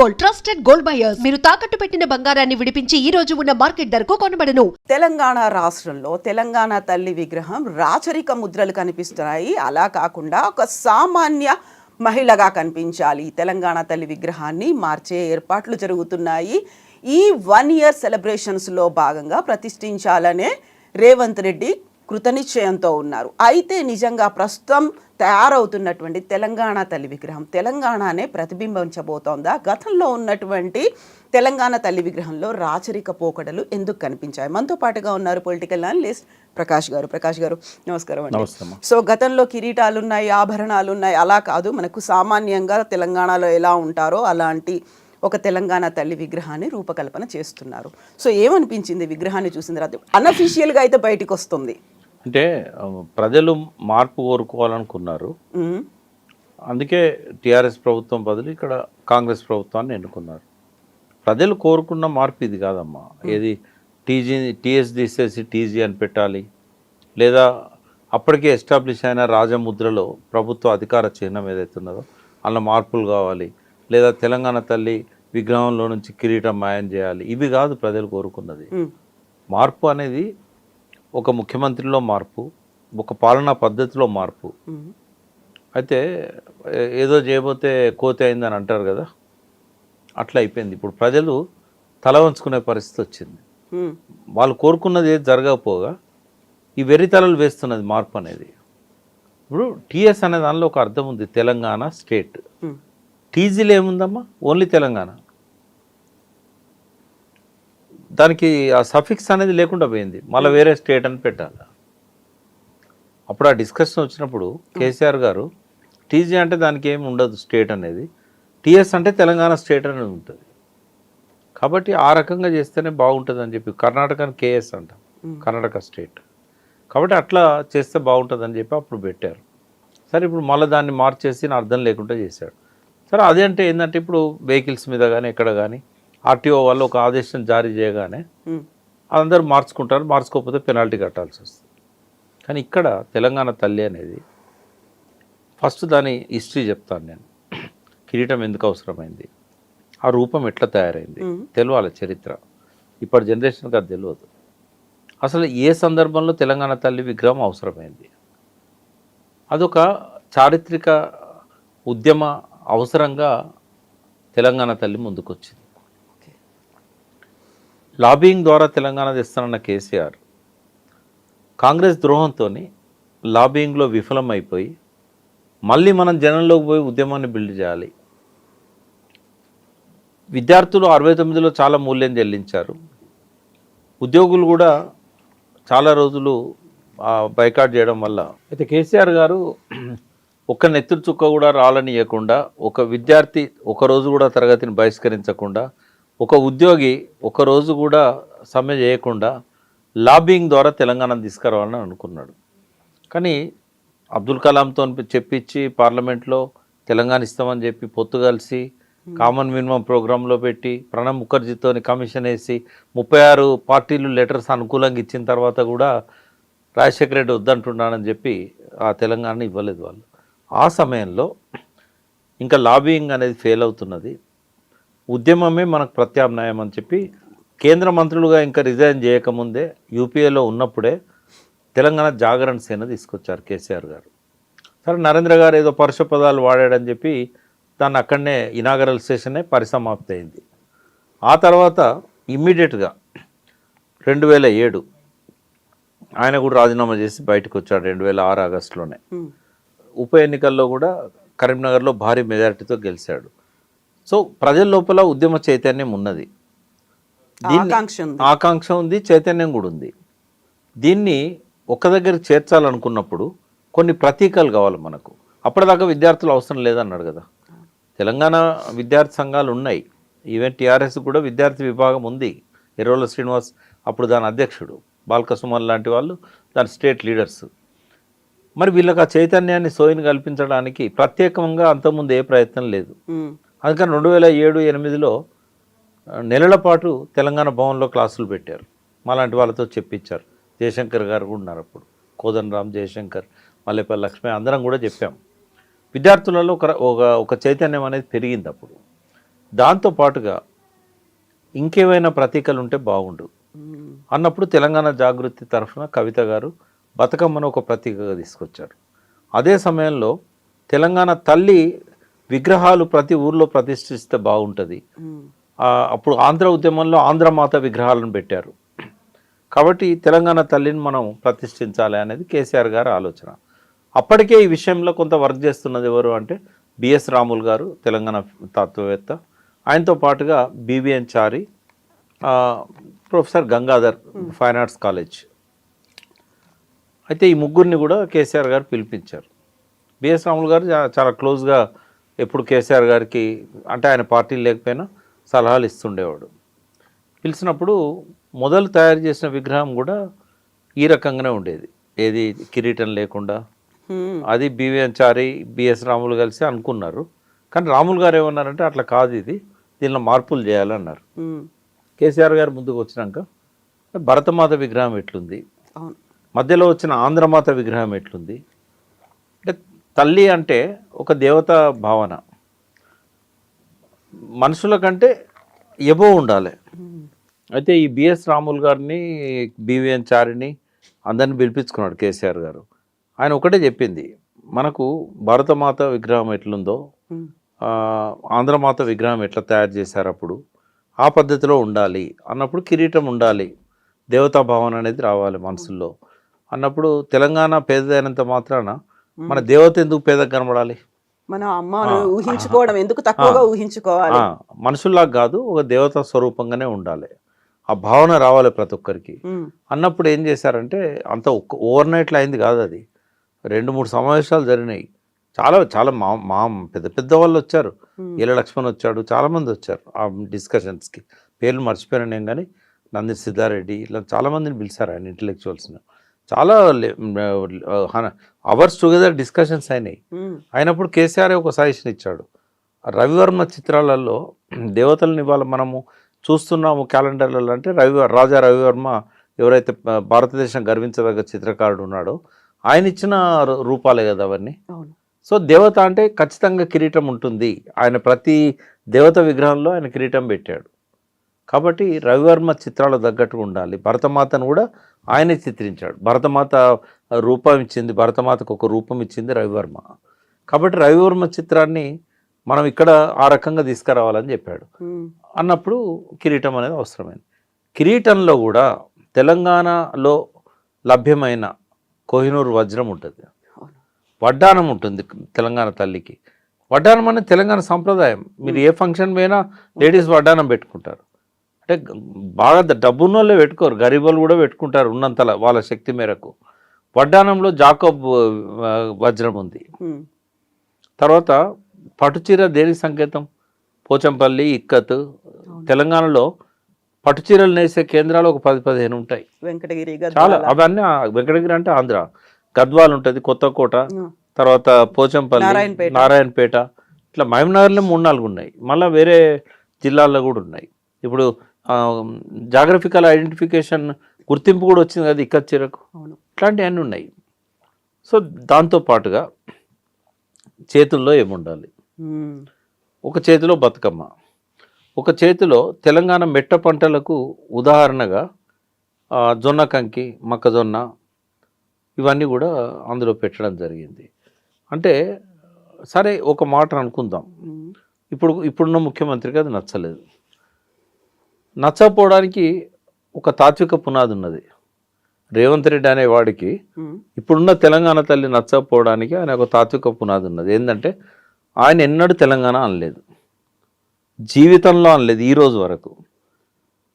Gold, trusted gold buyers. మీరు తాకట్టు పెట్టిన బంగారాన్ని విడిపించి ఈ రోజు ఉన్న మార్కెట్ ధరకు కొనబడను. తెలంగాణ రాష్ట్రంలో తెలంగాణ తల్లి విగ్రహం రాచరిక ముద్రలు కనిపిస్తున్నాయి. అలా కాకుండా ఒక సామాన్య మహిళగా కనిపించాలి. తెలంగాణ తల్లి విగ్రహాన్ని మార్చే ఏర్పాట్లు జరుగుతున్నాయి. ఈ 1 year సెలబ్రేషన్స్లో భాగంగా ప్రతిష్ఠించాలనే రేవంత్ రెడ్డి కృతనిశ్చయంతో ఉన్నారు. అయితే నిజంగా ప్రస్తుతం తయారవుతున్నటువంటి తెలంగాణ తల్లి విగ్రహం తెలంగాణనే ప్రతిబింబించబోతోందా? గతంలో ఉన్నటువంటి తెలంగాణ తల్లి విగ్రహంలో రాచరిక పోకడలు ఎందుకు కనిపించాయి? మనతో పాటుగా ఉన్నారు పొలిటికల్ అనలిస్ట్ ప్రకాష్ గారు. ప్రకాష్ గారు నమస్కారం అండి. సో గతంలో కిరీటాలు ఉన్నాయి, ఆభరణాలు ఉన్నాయి, అలా కాదు, మనకు సామాన్యంగా తెలంగాణలో ఎలా ఉంటారో అలాంటి ఒక తెలంగాణ తల్లి విగ్రహాన్ని రూపకల్పన చేస్తున్నారు. సో ఏమనిపించింది విగ్రహాన్ని చూసిన తర్వాత? అన్అఫీషియల్గా అయితే బయటికి వస్తుంది అంటే ప్రజలు మార్పు కోరుకోవాలనుకున్నారు. అందుకే టీఆర్ఎస్ ప్రభుత్వం బదులు ఇక్కడ కాంగ్రెస్ ప్రభుత్వాన్ని ఎన్నుకున్నారు. ప్రజలు కోరుకున్న మార్పు ఇది కాదమ్మా. ఏది టీఎస్ తీసేసి టీజీ అని పెట్టాలి, లేదా అప్పటికే ఎస్టాబ్లిష్ అయిన రాజముద్రలో ప్రభుత్వ అధికార చిహ్నం ఏదైతే ఉన్నదో అందులో మార్పులు కావాలి, లేదా తెలంగాణ తల్లి విగ్రహంలో నుంచి కిరీటం మాయం చేయాలి. ఇవి కాదు ప్రజలు కోరుకున్నది. మార్పు అనేది ఒక ముఖ్యమంత్రిలో మార్పు, ఒక పాలనా పద్ధతిలో మార్పు. అయితే ఏదో చేయబోతే కోతి అయిందని అంటారు కదా, అట్లా అయిపోయింది. ఇప్పుడు ప్రజలు తల వంచుకునే పరిస్థితి వచ్చింది. వాళ్ళు కోరుకున్నది ఏది జరగకపోగా ఈ వెర్రితలలు వేస్తున్నది మార్పు అనేది. ఇప్పుడు టీఎస్ అనే దానిలో ఒక అర్థం ఉంది, తెలంగాణ స్టేట్. టీజీలో ఏముందమ్మా? ఓన్లీ తెలంగాణ. దానికి ఆ సఫిక్స్ అనేది లేకుండా పోయింది, మళ్ళీ వేరే స్టేట్ అని పెట్టాలి. అప్పుడు ఆ డిస్కషన్ వచ్చినప్పుడు కేసీఆర్ గారు టీజీ అంటే దానికి ఏమి ఉండదు స్టేట్ అనేది, టీఎస్ అంటే తెలంగాణ స్టేట్ అనేది ఉంటుంది. కాబట్టి ఆ రకంగా చేస్తేనే బాగుంటుంది అని చెప్పి కర్ణాటకని కేఎస్ అంటాం, కర్ణాటక స్టేట్. కాబట్టి అట్లా చేస్తే బాగుంటుంది అని చెప్పి అప్పుడు పెట్టారు. సరే, ఇప్పుడు మళ్ళీ దాన్ని మార్చేసి నా అర్థం లేకుండా చేశాడు. సరే, అదే అంటే ఏంటంటే ఇప్పుడు వెహికల్స్ మీద కానీ ఎక్కడ కానీ ఆర్టీఓ వాళ్ళు ఒక ఆదేశం జారీ చేయగానే అందరూ మార్చుకుంటారు, మార్చుకోకపోతే పెనాల్టీ కట్టాల్సి వస్తుంది. కానీ ఇక్కడ తెలంగాణ తల్లి అనేది ఫస్ట్ దాని హిస్టరీ చెప్తాను నేను. కిరీటం ఎందుకు అవసరమైంది, ఆ రూపం ఎట్లా తయారైంది తెలియాలి, చరిత్ర. ఇప్పటి జనరేషన్కి అది తెలియదు. అసలు ఏ సందర్భంలో తెలంగాణ తల్లి విగ్రహం అవసరమైంది, అదొక చారిత్రక ఉద్యమ అవసరంగా తెలంగాణ తల్లి ముందుకొచ్చింది. లాబింగ్ ద్వారా తెలంగాణ తెస్తానన్న కేసీఆర్ కాంగ్రెస్ ద్రోహంతో లాబింగ్లో విఫలమైపోయి మళ్ళీ మనం జనంలోకి పోయి ఉద్యమాన్ని బిల్డ్ చేయాలి. విద్యార్థులు 69లో చాలా మూల్యం చెల్లించారు. ఉద్యోగులు కూడా చాలా రోజులు బైకాట్ చేయడం వల్ల. అయితే కేసీఆర్ గారు ఒక్క నెత్తురు చుక్క కూడా రాలనియకుండా, ఒక విద్యార్థి ఒకరోజు కూడా తరగతిని బహిష్కరించకుండా, ఒక ఉద్యోగి ఒకరోజు కూడా సమ్మె చేయకుండా లాబింగ్ ద్వారా తెలంగాణను తీసుకురావాలని అనుకున్నాడు. కానీ అబ్దుల్ కలాంతో చెప్పించి పార్లమెంట్లో తెలంగాణ ఇస్తామని చెప్పి పొత్తు కలిసి కామన్ మినిమం ప్రోగ్రాంలో పెట్టి ప్రణబ్ ముఖర్జీతో కమిషన్ వేసి 36 పార్టీలు లెటర్స్ అనుకూలంగా ఇచ్చిన తర్వాత కూడా రాజశేఖర రెడ్డి వద్దంటున్నానని చెప్పి ఆ తెలంగాణ ఇవ్వలేదు వాళ్ళు. ఆ సమయంలో ఇంకా లాబింగ్ అనేది ఫెయిల్ అవుతున్నది, ఉద్యమమే మనకు ప్రత్యామ్నాయం అని చెప్పి కేంద్ర మంత్రులుగా ఇంకా రిజైన్ చేయకముందే యూపీఏలో ఉన్నప్పుడే తెలంగాణ జాగరణ సేన తీసుకొచ్చారు కేసీఆర్ గారు. సరే, నరేంద్ర గారు ఏదో పరుష పదాలు వాడాడని చెప్పి దాన్ని అక్కడనే ఇనాగరల్ సెషనే పరిసమాప్తి అయింది. ఆ తర్వాత ఇమ్మీడియట్గా 2007 ఆయన కూడా రాజీనామా చేసి బయటకు వచ్చాడు. 2006 ఆగస్టులోనే ఉప ఎన్నికల్లో కూడా కరీంనగర్లో భారీ మెజారిటీతో గెలిచాడు. సో ప్రజల లోపల ఉద్యమ చైతన్యం ఉన్నది, ఆకాంక్ష ఉంది, చైతన్యం కూడా ఉంది. దీన్ని ఒక దగ్గర చేర్చాలనుకున్నప్పుడు కొన్ని ప్రతీకలు కావాలి మనకు. అప్పటిదాకా విద్యార్థులు అవసరం లేదన్నాడు కదా. తెలంగాణ విద్యార్థి సంఘాలు ఉన్నాయి, ఈవెన్ టీఆర్ఎస్ కూడా విద్యార్థి విభాగం ఉంది. ఎర్రోల శ్రీనివాస్ అప్పుడు దాని అధ్యక్షుడు, బాల్కసుమన్ లాంటి వాళ్ళు దాని స్టేట్ లీడర్స్. మరి వీళ్ళకి ఆ చైతన్యాన్ని సోయిని కల్పించడానికి ప్రత్యేకంగా అంతకుముందు ఏ ప్రయత్నం లేదు. అందుకని 2007-8లో నెలల పాటు తెలంగాణ భవన్లో క్లాసులు పెట్టారు, మాలాంటి వాళ్ళతో చెప్పించారు. జయశంకర్ గారు కూడా ఉన్నారు అప్పుడు, కోదండరామ్, జయశంకర్, మల్లేపల్లి లక్ష్మి, అందరం కూడా చెప్పాం. విద్యార్థులలో ఒక చైతన్యం అనేది పెరిగింది అప్పుడు. దాంతో పాటుగా ఇంకేమైనా ప్రతీకలు ఉంటే బాగుండు అన్నప్పుడు తెలంగాణ జాగృతి తరఫున కవిత గారు బతుకమ్మను ఒక ప్రతీకగా తీసుకొచ్చారు. అదే సమయంలో తెలంగాణ తల్లి విగ్రహాలు ప్రతి ఊర్లో ప్రతిష్ఠిస్తే బాగుంటుంది. అప్పుడు ఆంధ్ర ఉద్యమంలో ఆంధ్రమాత విగ్రహాలను పెట్టారు. కాబట్టి తెలంగాణ తల్లిని మనం ప్రతిష్ఠించాలి అనేది కేసీఆర్ గారి ఆలోచన. అప్పటికే ఈ విషయంలో కొంత వర్క్ చేస్తున్నది ఎవరు అంటే బిఎస్ రాములు గారు, తెలంగాణ తత్వవేత్త. ఆయనతో పాటుగా B V N Chari, professor Gangadhar, fine arts college. అయితే ఈ ముగ్గురిని కూడా కేసీఆర్ గారు పిలిపించారు. బిఎస్ రాములు గారు చాలా క్లోజ్గా ఎప్పుడు కేసీఆర్ గారికి, అంటే ఆయన పార్టీలు లేకపోయినా సలహాలు ఇస్తుండేవాడు. పిలిచినప్పుడు మొదలు తయారు చేసిన విగ్రహం కూడా ఈ రకంగానే ఉండేది, ఏది కిరీటం లేకుండా. అది బివిఎన్ చారి, బిఎస్ రాములు కలిసి అనుకున్నారు. కానీ రాములు గారు ఏమన్నారంటే అట్లా కాదు, ఇది దీనిలో మార్పులు చేయాలన్నారు. కేసీఆర్ గారు ముందుకు వచ్చినాక భరతమాత విగ్రహం ఎట్లుంది, మధ్యలో వచ్చిన ఆంధ్రమాత విగ్రహం ఎట్లుంది, అంటే తల్లి అంటే ఒక దేవతా భావన, మనుషుల కంటే ఎబో ఉండాలి. అయితే ఈ బిఎస్ రాములు గారిని, బివిఎన్ చారిని అందరిని పిలిపించుకున్నాడు కేసీఆర్ గారు. ఆయన ఒకటే చెప్పింది, మనకు భారతమాత విగ్రహం ఎట్లుందో ఆంధ్రమాత విగ్రహం ఎట్లా తయారు చేశారు అప్పుడు ఆ పద్ధతిలో ఉండాలి అన్నప్పుడు కిరీటం ఉండాలి, దేవతా భావన అనేది రావాలి మనసుల్లో అన్నప్పుడు తెలంగాణ పేదదైనంత మాత్రాన మన దేవత ఎందుకు పేదగా కనబడాలి, మన అమ్మను ఊహించుకోవడం ఎందుకు తక్కువగా ఊహించుకోవాలి, మనుషుల్లా కాదు ఒక దేవతా స్వరూపంగానే ఉండాలి, ఆ భావన రావాలి ప్రతి ఒక్కరికి అన్నప్పుడు ఏం చేశారంటే అంత ఓవర్ నైట్లో అయింది కాదు, అది 2-3 సమావేశాలు జరిగినాయి. చాలా చాలా మా పెద్ద పెద్ద వాళ్ళు వచ్చారు, ఈల లక్ష్మణ్ వచ్చాడు, చాలామంది వచ్చారు ఆ డిస్కషన్స్కి. పేర్లు మర్చిపోయాను నేను, కానీ నంది సిద్ధారెడ్డి ఇలా చాలామందిని పిలిచారు ఆయన ఇంటలెక్చువల్స్ని. చాలా అవర్స్ టుగెదర్ డిస్కషన్స్ అయినాయి. అయినప్పుడు కేసీఆర్ ఒక సజెషన్ ఇచ్చాడు, రవివర్మ చిత్రాలలో దేవతలను ఇవాళ మనము చూస్తున్నాము క్యాలెండర్లలో అంటే రాజా రవివర్మ ఎవరైతే భారతదేశం గర్వించదగ్గ చిత్రకారుడు ఉన్నాడో ఆయన ఇచ్చిన రూపాలే కదా అవన్నీ. సో దేవత అంటే ఖచ్చితంగా కిరీటం ఉంటుంది, ఆయన ప్రతి దేవత విగ్రహంలో ఆయన కిరీటం పెట్టాడు. కాబట్టి రవివర్మ చిత్రాలు తగ్గట్టుగా ఉండాలి. భరతమాతను కూడా ఆయనే చిత్రించాడు, భరతమాత రూపం ఇచ్చింది, భరతమాతకు ఒక రూపం ఇచ్చింది రవివర్మ. కాబట్టి రవివర్మ చిత్రాన్ని మనం ఇక్కడ ఆ రకంగా తీసుకురావాలని చెప్పాడు. అన్నప్పుడు కిరీటం అనేది అవసరమైంది. కిరీటంలో కూడా తెలంగాణలో లభ్యమైన కోహినూరు వజ్రం ఉంటుంది, వడ్డానం ఉంటుంది తెలంగాణ తల్లికి. వడ్డానం అనేది తెలంగాణ సంప్రదాయం. మీరు ఏ ఫంక్షన్ పోయినా లేడీస్ వడ్డానం పెట్టుకుంటారు. అంటే బాగా డబ్బున్న వాళ్ళే పెట్టుకోరు, గరీబులు కూడా పెట్టుకుంటారు ఉన్నంతలా వాళ్ళ శక్తి మేరకు. వడ్డానంలో జాకోబ్ వజ్రం ఉంది. తర్వాత పట్టుచీర దేనికి సంకేతం? పోచంపల్లి, ఇక్కత్. తెలంగాణలో పట్టుచీరలు నేసే కేంద్రాలు ఒక 10-15 ఉంటాయి, వెంకటగిరి చాలా. అవన్నీ వెంకటగిరి అంటే ఆంధ్ర, గద్వాల్ ఉంటుంది, కొత్తకోట, తర్వాత పోచంపల్లి, నారాయణపేట, ఇట్లా మహబూబ్నగర్లో 3-4 ఉన్నాయి. మళ్ళీ వేరే జిల్లాల్లో కూడా ఉన్నాయి. ఇప్పుడు జాగ్రఫికల్ ఐడెంటిఫికేషన్ గుర్తింపు కూడా వచ్చింది కదా ఇక్కత్ చీరకు. ఇట్లాంటివన్నీ ఉన్నాయి. సో దాంతో పాటుగా చేతుల్లో ఏముండాలి? ఒక చేతిలో బతుకమ్మ, ఒక చేతిలో తెలంగాణ మెట్ట పంటలకు ఉదాహరణగా జొన్న కంకి, మొక్కజొన్న, ఇవన్నీ కూడా అందులో పెట్టడం జరిగింది. అంటే సరే ఒక మాట అనుకుందాం, ఇప్పుడున్న ముఖ్యమంత్రికి అది నచ్చలేదు. నచ్చకపోవడానికి ఒక తాత్విక పునాది ఉన్నది. రేవంత్ రెడ్డి అనే వాడికి ఇప్పుడున్న తెలంగాణ తల్లి నచ్చకపోవడానికి ఆయన ఒక తాత్విక పునాది ఉన్నది. ఏంటంటే ఆయన ఎన్నడూ తెలంగాణ అనలేదు, జీవితంలో అనలేదు, ఈ రోజు వరకు.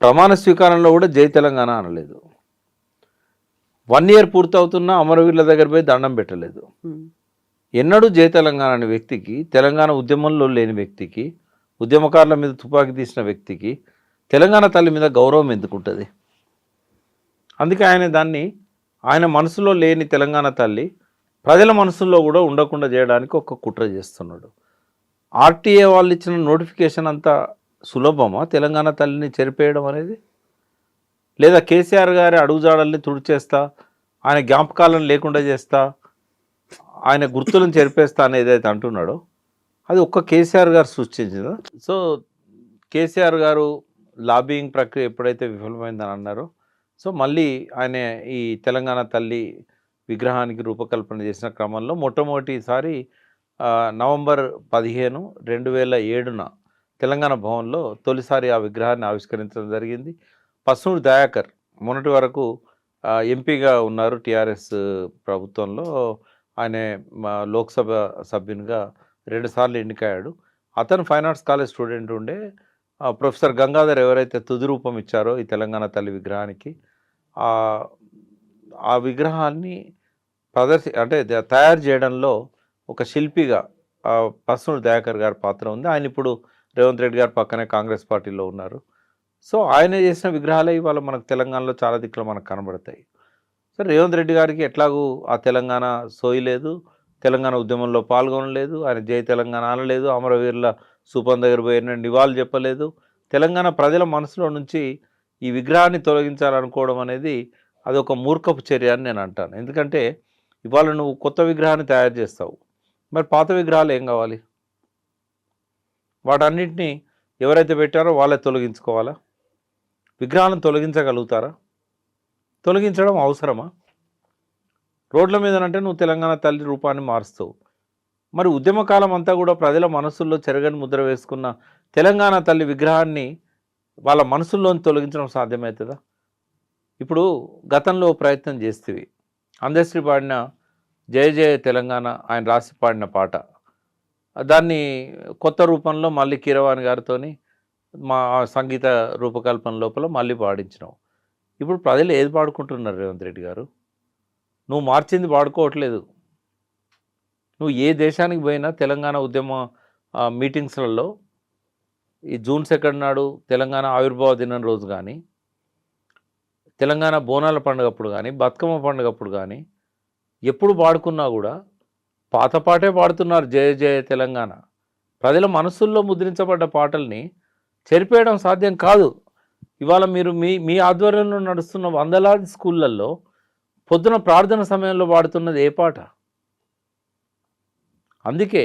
ప్రమాణ స్వీకారంలో కూడా జై తెలంగాణ అనలేదు. 1 year పూర్తవుతున్నా అమరవీరుల దగ్గర పోయి దండం పెట్టలేదు. ఎన్నడూ జై తెలంగాణ అనే వ్యక్తికి, తెలంగాణ ఉద్యమంలో లేని వ్యక్తికి, ఉద్యమకారుల మీద తుపాకీ తీసిన వ్యక్తికి తెలంగాణ తల్లి మీద గౌరవం ఎందుకుంటుంది? అందుకే ఆయన దాన్ని, ఆయన మనసులో లేని తెలంగాణ తల్లి ప్రజల మనసుల్లో కూడా ఉండకుండా చేయడానికి ఒక కుట్ర చేస్తున్నాడు. ఆర్టీఏ వాళ్ళు ఇచ్చిన నోటిఫికేషన్ అంతా సులభమా తెలంగాణ తల్లిని చెరిపేయడం అనేది? లేదా కేసీఆర్ గారి అడుగుజాడల్ని తుడిచేస్తా, ఆయన జ్ఞాపకాలను లేకుండా చేస్తా, ఆయన గుర్తులను చెరిపేస్తా అని ఏదైతే అంటున్నాడో అది ఒక్క కేసీఆర్ గారు సృష్టించిందా? సో కేసీఆర్ గారు లాబింగ్ ప్రక్రియ ఎప్పుడైతే విఫలమైందని అన్నారో, సో మళ్ళీ ఆయన ఈ తెలంగాణ తల్లి విగ్రహానికి రూపకల్పన చేసిన క్రమంలో మొట్టమొదటిసారి నవంబర్ 15, 2007న తెలంగాణ భవన్లో తొలిసారి ఆ విగ్రహాన్ని ఆవిష్కరించడం జరిగింది. పస్నూరి దయాకర్ మొన్నటి వరకు ఎంపీగా ఉన్నారు టీఆర్ఎస్ ప్రభుత్వంలో. ఆయన లోక్సభ సభ్యునిగా 2 సార్లు ఎన్నికయ్యాడు. అతను ఫైన్ ఆర్ట్స్ కాలేజ్ స్టూడెంట్ ఉండే. ప్రొఫెసర్ గంగాధర్ ఎవరైతే తుది రూపం ఇచ్చారో ఈ తెలంగాణ తల్లి విగ్రహానికి, ఆ విగ్రహాన్ని అంటే తయారు చేయడంలో ఒక శిల్పిగా పస్నూరి దయాకర్ గారి పాత్ర ఉంది. ఆయన ఇప్పుడు రేవంత్ రెడ్డి గారు పక్కనే కాంగ్రెస్ పార్టీలో ఉన్నారు. సో ఆయన చేసిన విగ్రహాలే ఇవాళ మనకు తెలంగాణలో చాలా దిక్కులు మనకు కనబడతాయి. సో రేవంత్ రెడ్డి గారికి ఎట్లాగూ ఆ తెలంగాణ సోయి లేదు, తెలంగాణ ఉద్యమంలో పాల్గొనలేదు, ఆయన జై తెలంగాణ అనలేదు, అమరవీరుల స్థూపం దగ్గర పోయిన నివాళులు చెప్పలేదు. తెలంగాణ ప్రజల మనసులో నుంచి ఈ విగ్రహాన్ని తొలగించాలనుకోవడం అనేది అదొక మూర్ఖపు చర్య అని నేను అంటాను. ఎందుకంటే ఇవాళ నువ్వు కొత్త విగ్రహాన్ని తయారు చేస్తావు, మరి పాత విగ్రహాలు ఏం కావాలి? వాటన్నిటినీ ఎవరైతే పెట్టారో వాళ్ళే తొలగించుకోవాలా? విగ్రహాలను తొలగించగలుగుతారా? తొలగించడం అవసరమా? రోడ్ల మీదనంటే నువ్వు తెలంగాణ తల్లి రూపాన్ని మారుస్తావు. మరి ఉద్యమకాలం అంతా కూడా ప్రజల మనసుల్లో చెరగని ముద్ర వేసుకున్న తెలంగాణ తల్లి విగ్రహాన్ని వాళ్ళ మనసుల్లోని తొలగించడం సాధ్యమవుతుందా? ఇప్పుడు గతంలో ప్రయత్నం చేస్తేవి అందశ్రీ పాడిన జయ జయ తెలంగాణ ఆయన రాసి పాడిన పాట, దాన్ని కొత్త రూపంలో మళ్ళీ కీరవాణి గారితో మా సంగీత రూపకల్పన లోపల మళ్ళీ పాడించినాం. ఇప్పుడు ప్రజలు ఏది పాడుకుంటున్నారు రేవంత్ రెడ్డి గారు? నువ్వు మార్చింది పాడుకోవట్లేదు. నువ్వు ఏ దేశానికి పోయినా తెలంగాణ ఉద్యమ మీటింగ్స్లలో ఈ జూన్ 2 నాడు తెలంగాణ ఆవిర్భావ దినం రోజు కానీ, తెలంగాణ బోనాల పండుగప్పుడు కానీ, బతుకమ్మ పండుగప్పుడు కానీ ఎప్పుడు పాడుకున్నా కూడా పాత పాటే పాడుతున్నారు, జయ జయ తెలంగాణ. ప్రజల మనసుల్లో ముద్రించబడ్డ పాటల్ని చెరిపేయడం సాధ్యం కాదు. ఇవాళ మీరు మీ ఆధ్వర్యంలో నడుస్తున్న వందలాది స్కూళ్ళల్లో పొద్దున ప్రార్థన సమయంలో పాడుతున్నది ఏ పాట? అందుకే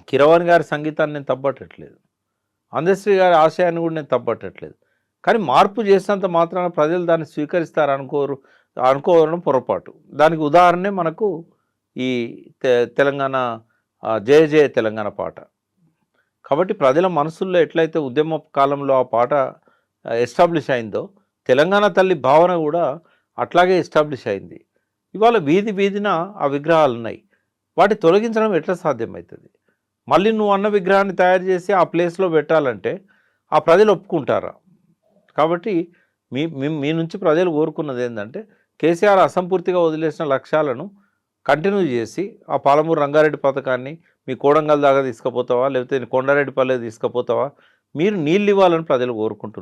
కీరవాణి గారి సంగీతాన్ని నేను తప్పట్టట్లేదు, అందశ్రీ గారి ఆశయాన్ని కూడా నేను తప్పట్టట్లేదు. కానీ మార్పు చేసినంత మాత్రాన ప్రజలు దాన్ని స్వీకరిస్తారు అనుకోవడం పొరపాటు. దానికి ఉదాహరణే మనకు ఈ తెలంగాణ జయ జయ తెలంగాణ పాట. కాబట్టి ప్రజల మనసుల్లో ఎట్లయితే ఉద్యమ కాలంలో ఆ పాట ఎస్టాబ్లిష్ అయిందో, తెలంగాణ తల్లి భావన కూడా అట్లాగే ఎస్టాబ్లిష్ అయింది. ఇవాళ వీధి వీధిన ఆ విగ్రహాలు ఉన్నాయి. వాటి తొలగించడం ఎట్లా సాధ్యమవుతుంది? మళ్ళీ నువ్వు అన్న విగ్రహాన్ని తయారు చేసి ఆ ప్లేస్లో పెట్టాలంటే ఆ ప్రజలు ఒప్పుకుంటారా? కాబట్టి మీ నుంచి ప్రజలు కోరుకున్నది ఏంటంటే కేసీఆర్ అసంపూర్తిగా వదిలేసిన లక్ష్యాలను కంటిన్యూ చేసి ఆ పాలమూరు రంగారెడ్డి పథకాన్ని మీ కోడంగల్ దాకా తీసుకుపోతావా, లేకపోతే కొండారెడ్డిపల్లె తీసుకుపోతావా? మీరు నీళ్ళు ఇవ్వాలని ప్రజలు కోరుకుంటున్నారు.